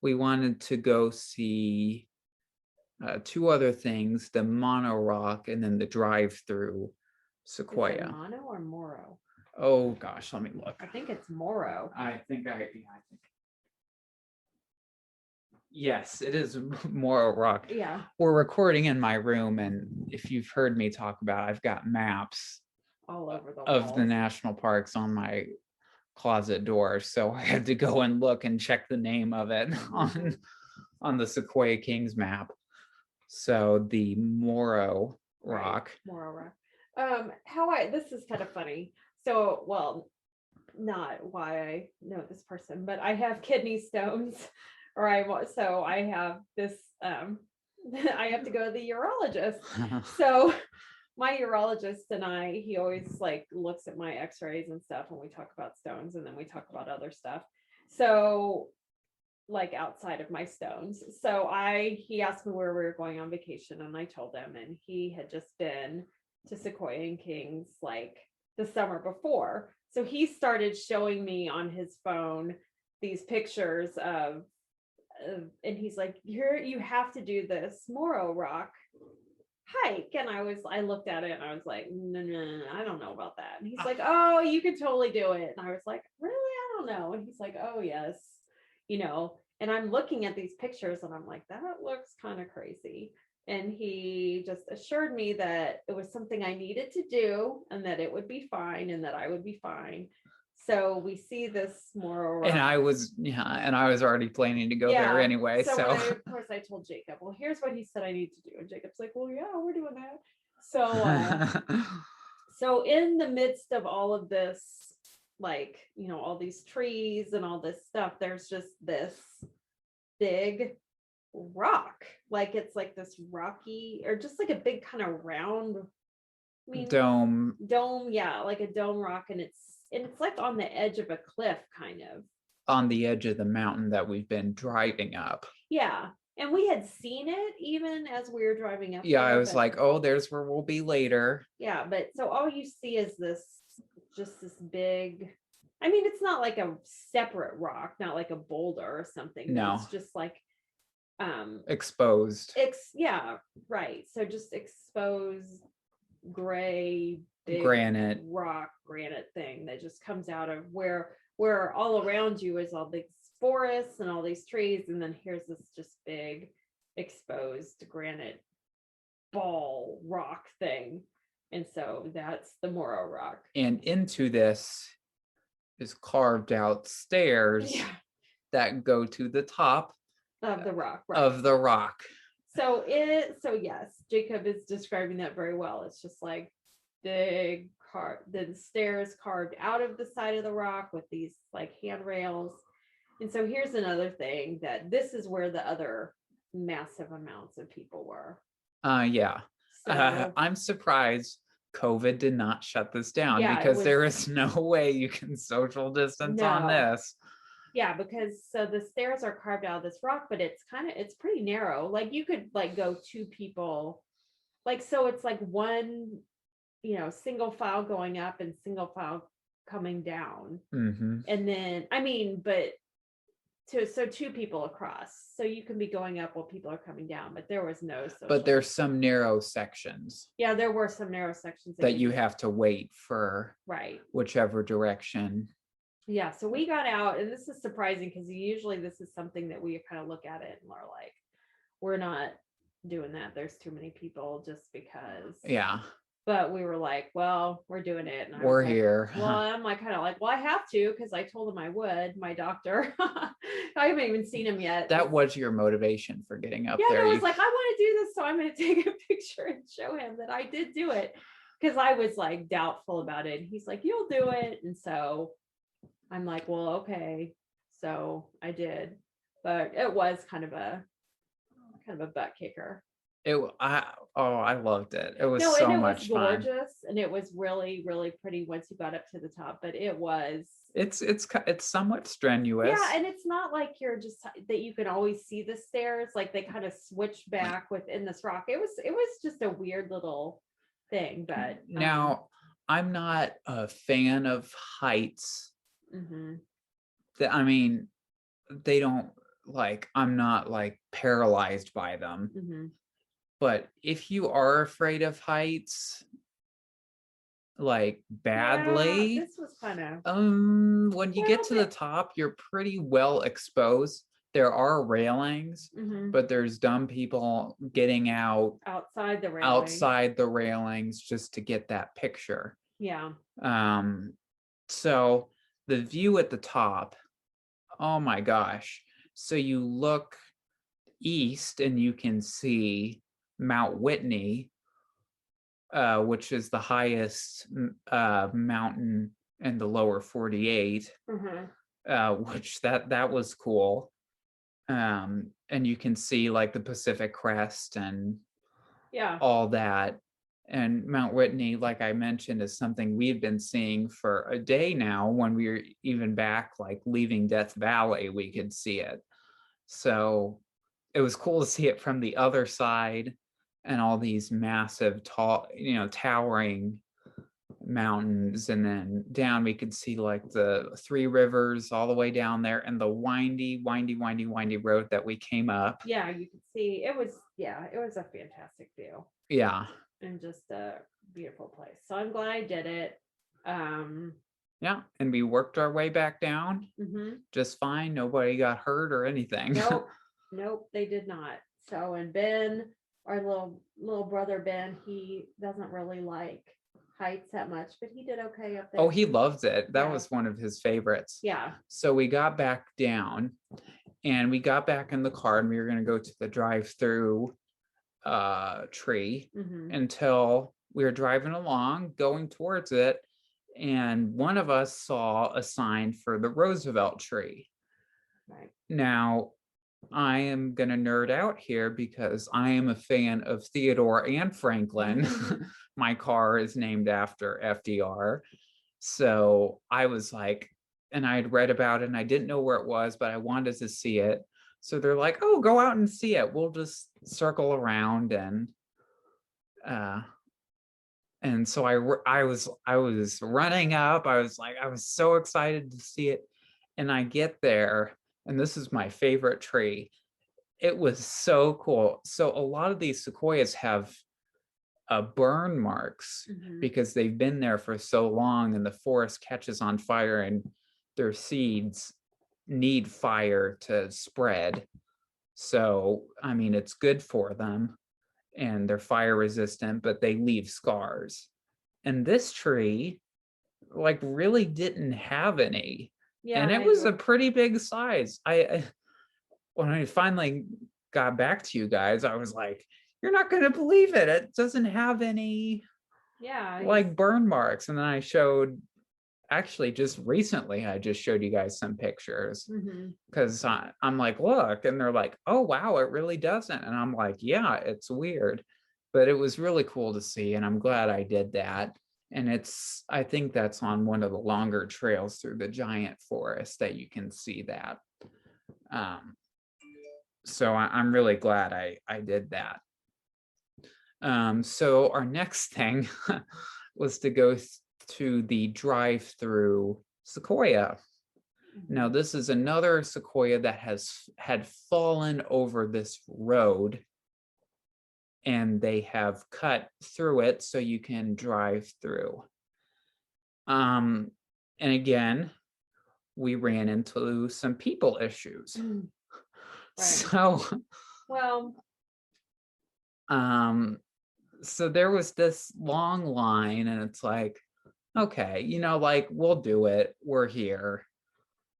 we wanted to go see two other things, the Moro Rock and then the Drive-Thru Is it Sequoia. Mono or Moro? Oh gosh, let me look. I think it's Moro. I think yes, it is Moro Rock. Yeah. We're recording in my room, and if you've heard me talk about, I've got maps All over the of the walls. national parks on my closet door, so I had to go and look and check the name of it on the Sequoia Kings map. So the Moro Rock. Moro Rock. This is kind of funny. So, well, not why I know this person, but I have kidney stones, or I have this. I have to go to the urologist. So my urologist and he always like looks at my x-rays and stuff when we talk about stones, and then we talk about other stuff. So like outside of my stones. So he asked me where we were going on vacation, and I told him, and he had just been to Sequoia and Kings like the summer before. So he started showing me on his phone these pictures of and he's like, you have to do this Moro Rock hike. And I looked at it and I was like, no, I don't know about that. And he's like, oh, you could totally do it. And I was like, really? I don't know. And he's like, oh yes, and I'm looking at these pictures and I'm like, that looks kind of crazy. And he just assured me that it was something I needed to do and that it would be fine and that I would be fine. So we see this Moro Rock. And I was already planning to go there anyway. So of course I told Jacob, well, here's what he said I need to do. And Jacob's like, well, yeah, we're doing that. So, so in the midst of all of this, like, all these trees and all this stuff, there's just this big rock. Like it's like this rocky, or just like a big kind of round dome. Yeah, like a dome rock. And it's like on the edge of a cliff, kind of on the edge of the mountain that we've been driving up. Yeah. And we had seen it even as we were driving up. Yeah, I was like, oh, there's where we'll be later. Yeah, but so all you see is just this big, I mean, it's not like a separate rock, not like a boulder or something. No. It's just like exposed. Yeah, right. So just exposed gray big granite thing that just comes out of where all around you is all these forests and all these trees, and then here's this just big exposed granite ball rock thing. And so that's the Moro Rock. And into this is carved out stairs that go to the top of the rock. Right? Of the rock. So yes, Jacob is describing that very well. It's just like big the stairs carved out of the side of the rock with these like handrails. And so here's another thing, that this is where the other massive amounts of people were. Yeah. So, I'm surprised COVID did not shut this down, because there is no way you can social distance on this. Yeah, because so the stairs are carved out of this rock, but it's pretty narrow. Like you could like go two people, like, so it's like one, single file going up and single file coming down. Mm-hmm. And then, I mean, so two people across, so you can be going up while people are coming down, but there was no social. But there's some narrow sections. Yeah, there were some narrow sections that you have to wait for whichever direction. Yeah, so we got out, and this is surprising because usually this is something that we kind of look at it and we're like, we're not doing that. There's too many people just because. Yeah. But we were like, well, we're doing it. And we're here. Well, I'm like, kind of like, well, I have to, because I told him I would, my doctor. I haven't even seen him yet. That was your motivation for getting up there. Yeah, I was like, I want to do this, so I'm going to take a picture and show him that I did do it. Because I was like doubtful about it. He's like, you'll do it. And so I'm like, well, okay. So I did. But it was kind of a butt kicker. I loved it. It was so much fun. Gorgeous, and it was really, really pretty once you got up to the top. But it was. It's somewhat strenuous. Yeah, and it's not like you're just that you can always see the stairs. Like they kind of switch back within this rock. It was just a weird little thing. But now I'm not a fan of heights. Mm-hmm. I mean, they don't like. I'm not like paralyzed by them. Mm-hmm. But if you are afraid of heights, like Yeah, badly, this was kind of when you get little to the bit. top, you're pretty well exposed. There are railings, but there's dumb people getting out outside the railing. outside the railings just to get that picture. Yeah. So the view at the top, oh my gosh. So you look east and you can see Mount Whitney, which is the highest mountain in the lower 48, which that was cool. And you can see like the Pacific Crest and all that. And Mount Whitney, like I mentioned, is something we've been seeing for a day now. When we were even back, like leaving Death Valley, we could see it. So it was cool to see it from the other side, and all these massive, tall, towering mountains. And then down we could see like the Three Rivers all the way down there, and the windy road that we came up. Yeah, you could see it was a fantastic view. Yeah. And just a beautiful place. So I'm glad I did it. Yeah, and we worked our way back down just fine. Nobody got hurt or anything. Nope, they did not. So, and Ben, our little brother Ben, he doesn't really like heights that much, but he did okay up there. Oh, he loves it. That was one of his favorites. Yeah. So we got back down, and we got back in the car, and we were going to go to the drive-through tree until we were driving along, going towards it, and one of us saw a sign for the Roosevelt tree. Right. Now, I am going to nerd out here because I am a fan of Theodore and Franklin. My car is named after FDR. So I was like, and I had read about it and I didn't know where it was, but I wanted to see it. So they're like, oh, go out and see it. We'll just circle around. And so I was running up. I was so excited to see it. And I get there, and this is my favorite tree. It was so cool. So a lot of these sequoias have burn marks because they've been there for so long, and the forest catches on fire, and their seeds need fire to spread. So, I mean, it's good for them, and they're fire resistant, but they leave scars. And this tree, like, really didn't have any. Yeah, and it was a pretty big size. When I finally got back to you guys, I was like, you're not going to believe it. It doesn't have any like burn marks. And then I showed, actually just recently, I just showed you guys some pictures because I'm like, look, and they're like, oh, wow, it really doesn't. And I'm like, yeah, it's weird, but it was really cool to see. And I'm glad I did that. And I think that's on one of the longer trails through the giant forest that you can see that. So I'm really glad I did that. So our next thing was to go to the Drive-Thru Sequoia. Now, this is another sequoia that had fallen over this road, and they have cut through it so you can drive through. And again, we ran into some people issues. Right. So, well, so there was this long line, and it's like, okay, like, we'll do it. We're here.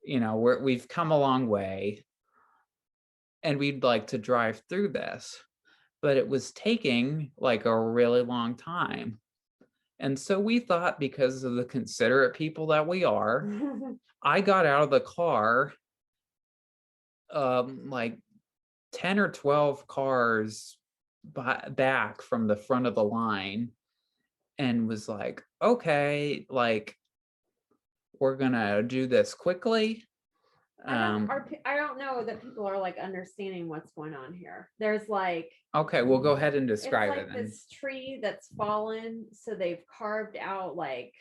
We've come a long way, and we'd like to drive through this. But it was taking like a really long time. And so we thought, because of the considerate people that we are, I got out of the car, like 10 or 12 cars back from the front of the line, and was like, okay, like, we're gonna do this quickly. I don't know that people are like understanding what's going on here. There's like, okay, we'll go ahead and describe it. It's like this tree that's fallen, so they've carved out, like,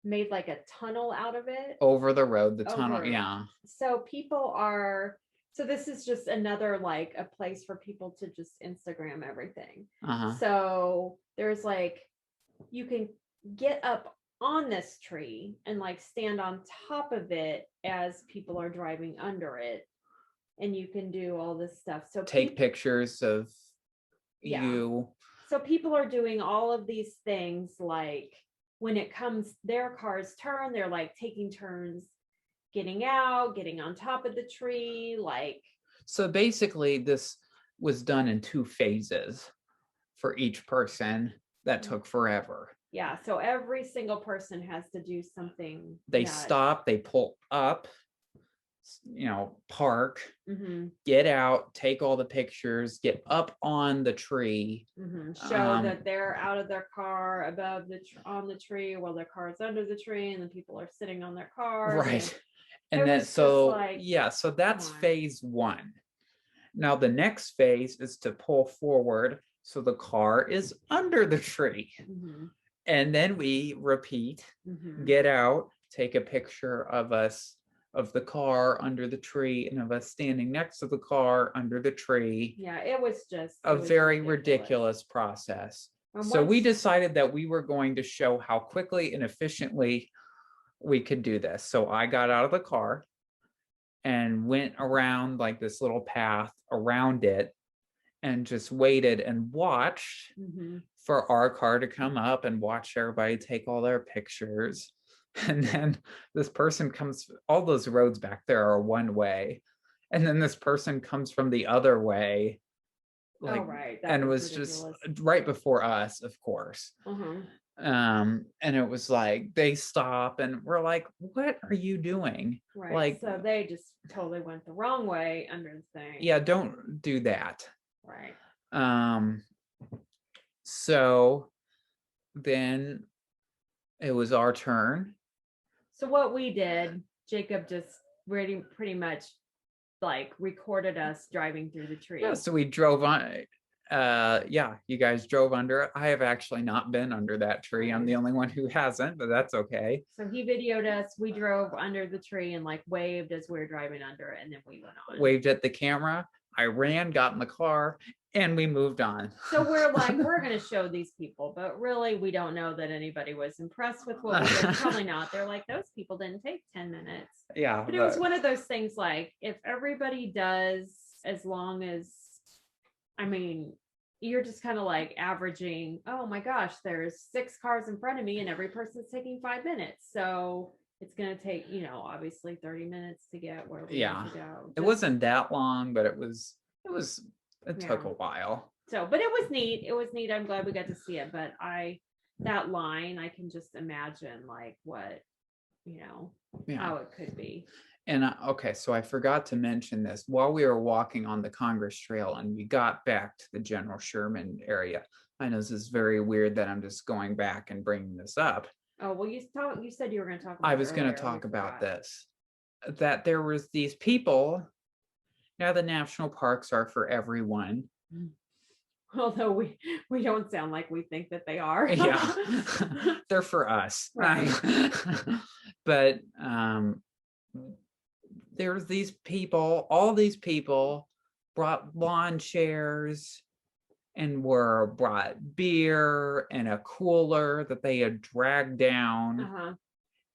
made like a tunnel out of it over the road. The tunnel, yeah. So people are, So this is just another like a place for people to just Instagram everything. Uh-huh. So there's like you can get up on this tree and like stand on top of it as people are driving under it, and you can do all this stuff. So take pictures of you. So people are doing all of these things, like when it comes their car's turn, they're like taking turns getting out, getting on top of the tree, like. So basically this was done in 2 phases for each person that took forever. Yeah, so every single person has to do something. They stop, they pull up, park, get out, take all the pictures, get up on the tree, show that they're out of their car above on the tree while their car's under the tree, and the people are sitting on their cars. Right. And then so that's phase 1. Now the next phase is to pull forward so the car is under the tree. And then we repeat, get out, take a picture of us, of the car under the tree, and of us standing next to the car under the tree. Yeah, it was just a very ridiculous process. So we decided that we were going to show how quickly and efficiently we could do this. So I got out of the car and went around like this little path around it and just waited and watched for our car to come up and watch everybody take all their pictures. And then this person comes, all those roads back there are one way. And then this person comes from the other way. And it was ridiculous. Just right before us, of course. And it was like, they stop and we're like, what are you doing? Right. Like, so they just totally went the wrong way under the thing. Yeah, don't do that. Right. So then it was our turn. So what we did, Jacob just pretty much like recorded us driving through the tree. Yeah, so we drove on. You guys drove under it. I have actually not been under that tree. I'm the only one who hasn't, but that's okay. So he videoed us. We drove under the tree and like waved as we were driving under it, and then we went on. Waved at the camera. I ran, got in the car, and we moved on. So we're like, we're going to show these people, but really we don't know that anybody was impressed with what we did. Probably not. They're like, those people didn't take 10 minutes. Yeah. But it was one of those things like, if everybody does, as long as, I mean, you're just kind of like averaging, oh my gosh, there's 6 cars in front of me and every person's taking 5 minutes. So it's going to take, obviously 30 minutes to get where we need to go. It wasn't that long, but it took a while. So, but it was neat. It was neat. I'm glad we got to see it. But that line, I can just imagine like what, how it could be. And okay, so I forgot to mention this. While we were walking on the Congress Trail and we got back to the General Sherman area, I know this is very weird that I'm just going back and bringing this up. Oh, well, you said you were going to talk about I was going to talk about this, that there was these people. Now the national parks are for everyone. Although we don't sound like we think that they are. Yeah, they're for us. Right. But there's these people, all these people brought lawn chairs and brought beer and a cooler that they had dragged down.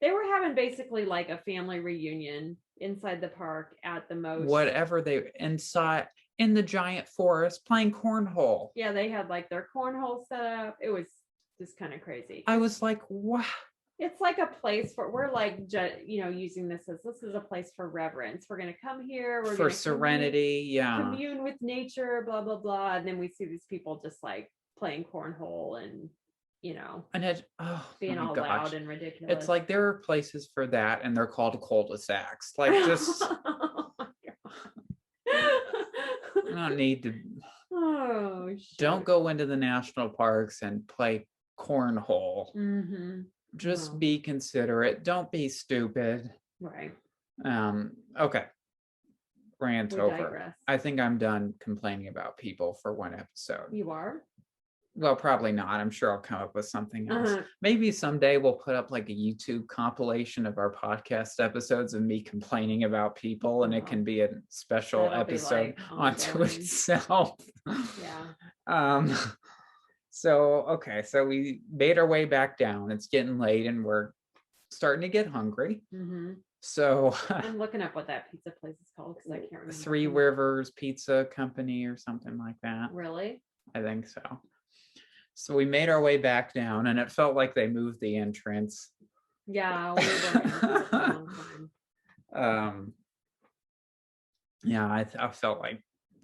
They were having basically like a family reunion inside the park at the most. Whatever inside in the giant forest playing cornhole. Yeah, they had like their cornhole set up. It was just kind of crazy. I was like, wow. It's like a place we're like, using this is a place for reverence. We're going to come here. We're for serenity. Commune with nature, blah, blah, blah. And then we see these people just like playing cornhole and, and being all loud and ridiculous. It's like there are places for that and they're called cul-de-sacs. Like just, I don't need to. Oh, shit. Don't go into the national parks and play cornhole. Just be considerate. Don't be stupid. Right. Okay. Rant over. Digress. I think I'm done complaining about people for one episode. You are? Well, probably not. I'm sure I'll come up with something else. Uh-huh. Maybe someday we'll put up like a YouTube compilation of our podcast episodes of me complaining about people, and it can be a special That'll be, episode like, onto ongoing. itself. Yeah. So we made our way back down. It's getting late and we're starting to get hungry. Mm-hmm. So I'm looking up what that pizza place is called because I can't remember. Three Rivers Pizza Company or something like that. Really? I think so. So we made our way back down, and it felt like they moved the entrance. Yeah, we were in for a long time. Yeah, I felt like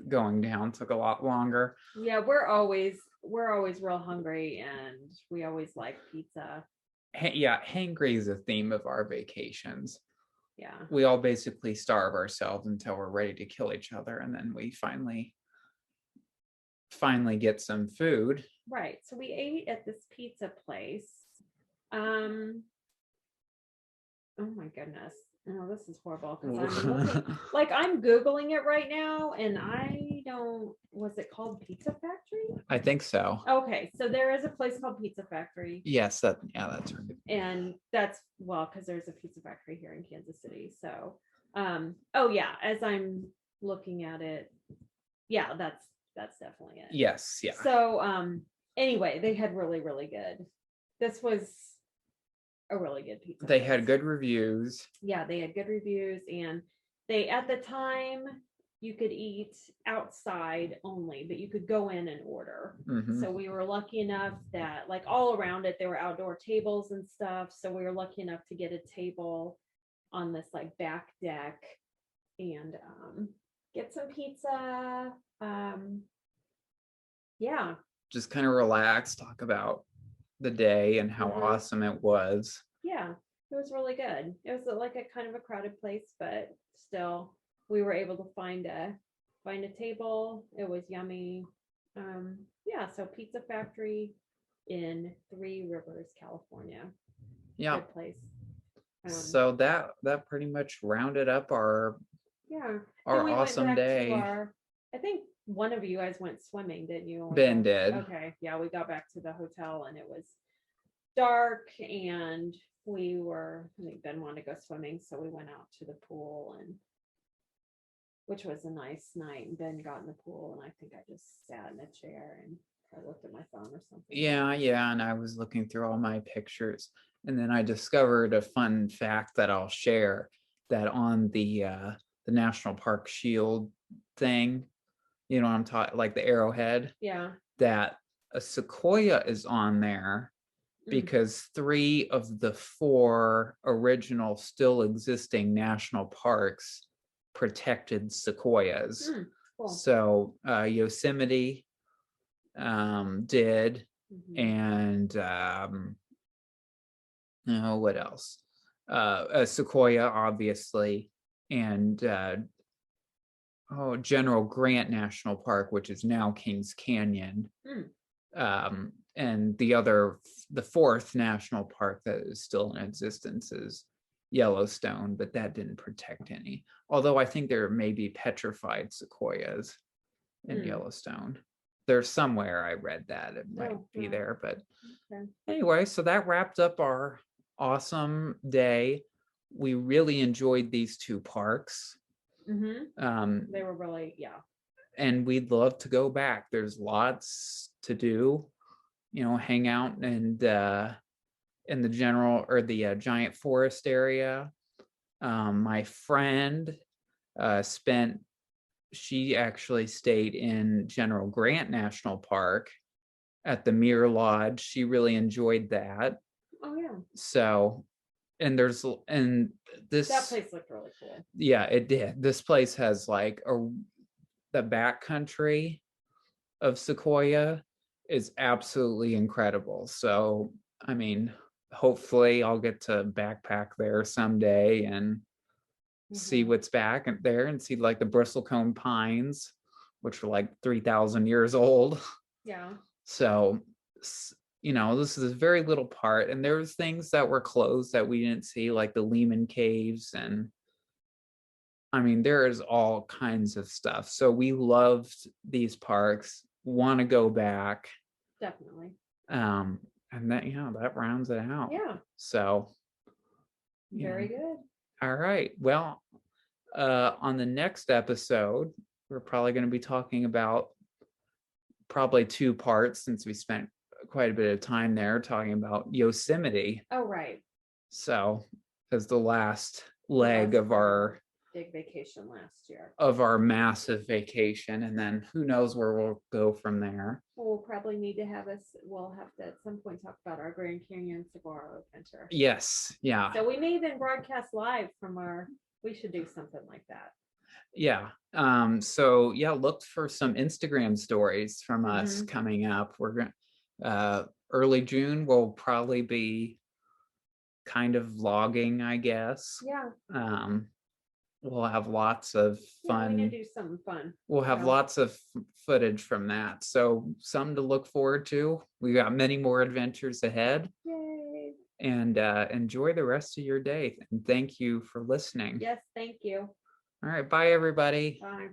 going down took a lot longer. Yeah, we're always real hungry, and we always like pizza. Yeah, hangry is a theme of our vacations. Yeah. We all basically starve ourselves until we're ready to kill each other, and then we finally get some food. Right. So we ate at this pizza place. Oh my goodness. Oh, this is horrible because I'm looking, like, I'm Googling it right now, and I don't, was it called Pizza Factory? I think so. Okay, so there is a place called Pizza Factory. Yes, that's right. And that's, well, because there's a pizza factory here in Kansas City. So, oh yeah, as I'm looking at it, yeah, that's definitely it. Yes, yeah. So, anyway, they had really, really good. This was a really good pizza. They had good reviews. Yeah, they had good reviews, and they, at the time, you could eat outside only, but you could go in and order. Mm-hmm. So we were lucky enough that, like, all around it, there were outdoor tables and stuff. So we were lucky enough to get a table on this, like, back deck and get some pizza. Yeah. Just kind of relax, talk about the day and how awesome it was. Yeah, it was really good. It was like a kind of a crowded place, but still we were able to find a table. It was yummy. Yeah, so Pizza Factory in Three Rivers, California. Yeah. Good place. So that pretty much rounded up our awesome day. I think one of you guys went swimming, didn't you? Ben did. Okay, yeah, we got back to the hotel and it was dark, and I think Ben wanted to go swimming, so we went out to the pool, and which was a nice night. And Ben got in the pool, and I think I just sat in a chair and I looked at my phone or something. Yeah, and I was looking through all my pictures, and then I discovered a fun fact that I'll share, that on the National Park Shield thing, you know what I'm talking, like the arrowhead. Yeah. That a sequoia is on there because 3 of the 4 original still existing national parks protected sequoias. Cool. So Yosemite did, and what else? Sequoia, obviously, and General Grant National Park, which is now Kings Canyon. And the 4th national park that is still in existence is Yellowstone, but that didn't protect any. Although I think there may be petrified sequoias in Yellowstone. There's somewhere I read that it might be there, but anyway, so that wrapped up our awesome day. We really enjoyed these 2 parks. They were really, and we'd love to go back. There's lots to do, hang out and in the general or the giant forest area. My friend she actually stayed in General Grant National Park at the Mirror Lodge. She really enjoyed that. Oh yeah. So, that place looked really cool. Yeah, it did. This place has like the backcountry of Sequoia is absolutely incredible. So, I mean, hopefully I'll get to backpack there someday and see what's back there and see like the bristlecone pines, which are like 3,000 years old. Yeah. So, this is a very little part, and there's things that were closed that we didn't see, like the Lehman Caves, and I mean, there is all kinds of stuff. So we loved these parks, want to go back. Definitely. And that rounds it out. Yeah. So Very good. All right. Well, on the next episode, we're probably going to be talking about probably 2 parts, since we spent quite a bit of time there talking about Yosemite. Oh, right. So, as the last leg of our big vacation last year. Of our massive vacation, and then who knows where we'll go from there. We'll probably need to we'll have to at some point talk about our Grand Canyon Saguaro adventure. Yes. Yeah. So we may even broadcast live we should do something like that. Yeah. So look for some Instagram stories from us coming up. We're going early June, we'll probably be kind of vlogging, I guess. Yeah. We'll have lots of fun. We need to do something fun. We'll have lots of footage from that. So something to look forward to. We got many more adventures ahead. Yay. And enjoy the rest of your day. And thank you for listening. Yes, thank you. All right. Bye, everybody. Bye.